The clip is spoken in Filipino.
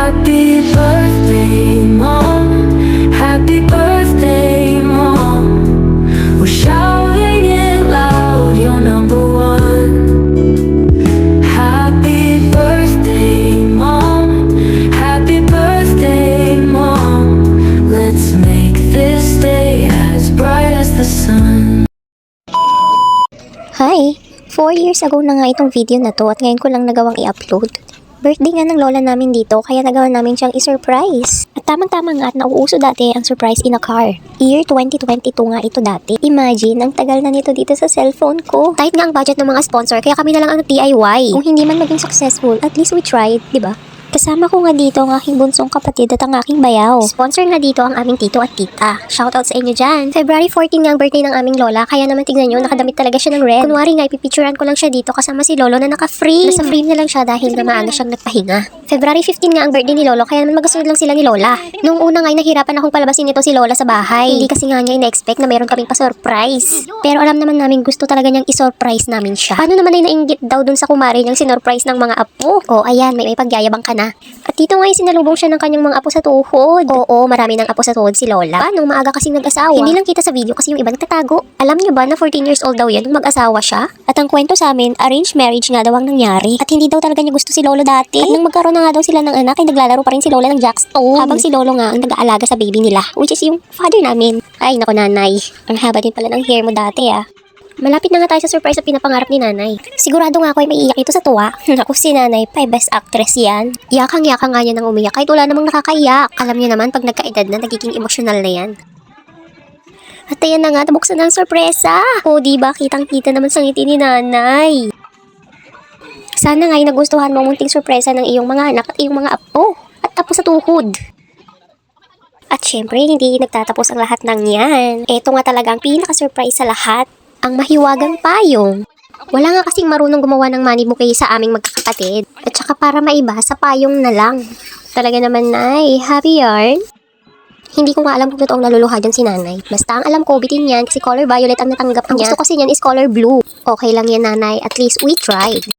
Happy birthday, Mom. Happy birthday, Mom. We're shouting it loud, you're number one. Happy birthday, Mom. Happy birthday, Mom. Let's make this day as bright as the sun. Hi! 4 years ago na nga itong video na to at ngayon ko lang nagawang i-upload. Birthday nga ng lola namin dito kaya nagawa namin siyang i-surprise. At tamang-tama nga at nauuso dati ang surprise in a car. Year 2022 nga ito dati. Imagine, ang tagal na nito dito sa cellphone ko. Tight nga ang budget ng mga sponsor kaya kami na lang ang DIY. Kung hindi man maging successful, at least we tried, di ba? Kasama ko nga dito ang aking bunsong kapatid at ang aking bayaw. Sponsor nga dito ang aming tito at tita. Shoutout sa inyo dyan. February 14 nga ang birthday ng aming lola, kaya naman tignan nyo, nakadamit talaga siya ng red. Kunwari nga, ipipicturean ko lang siya dito kasama si lolo na naka-frame. Nasa frame na lang siya dahil na maaga siyang nagpahinga. February 15 nga ang birthday ni lolo, kaya naman magkasunod lang sila ni lola. Nung una nga, nahirapan akong palabasin nito si lola sa bahay. Hindi kasi nga niya ina-expect na meron kaming pa-surprise. Pero alam naman namin gusto talaga niyang i-surprise namin siya. Paano naman ay nainggit daw dun sa kumari niyang sinurprise ng mga apo? O ayan, may pagyayabang ka na. At dito ngayon sinalubong siya ng kanyang mga apo sa tuhod. Oo, marami ng apo sa tuhod si Lola. Nung maaga kasing nag-asawa. Hindi lang kita sa video kasi yung iba nagtatago. Alam niyo ba na 14 years old daw yan nung mag-asawa siya? At ang kwento sa amin, arranged marriage nga daw ang nangyari. At hindi daw talaga niya gusto si Lolo dati. At nung magkaroon na nga daw sila ng anak, ay naglalaro pa rin si Lola ng Jackstone. Habang si Lolo nga ang nag-aalaga sa baby nila. Which is yung father namin. Ay, naku nanay. Ang haba din pala ng hair mo dati ah. Malapit na nga tayo sa surprise na pinapangarap ni nanay. Sigurado nga ako ay maiiyak ito sa tuwa. Ako si nanay pa, best actress yan. Yakang-yaka nga niya nang umiyak kahit wala namang nakakaiyak. Alam niyo naman pag nagkaedad na, nagiging emosyonal na yan. At ayan na nga, nabuksan na ang sorpresa. O diba, kitang-kita naman sa ngiti ni nanay. Sana nga ay nagustuhan mo ang munting sorpresa ng iyong mga anak at iyong mga apo. At apo sa tuhod. At syempre, hindi nagtatapos ang lahat ng yan. Ito nga talaga ang pinaka-surprise sa lahat. Ang mahiwagang payong. Wala nga kasing marunong gumawa ng money bouquet sa aming magkakapatid. At saka para maiba, sa payong na lang. Talaga naman, Nay. Happy yarn? Hindi ko nga alam kung totoong naluluha dyan si nanay. Basta ang alam ko, bitin yan kasi color violet ang natanggap niya. Ang gusto kasi niyan is color blue. Okay lang yan, nanay. At least we tried.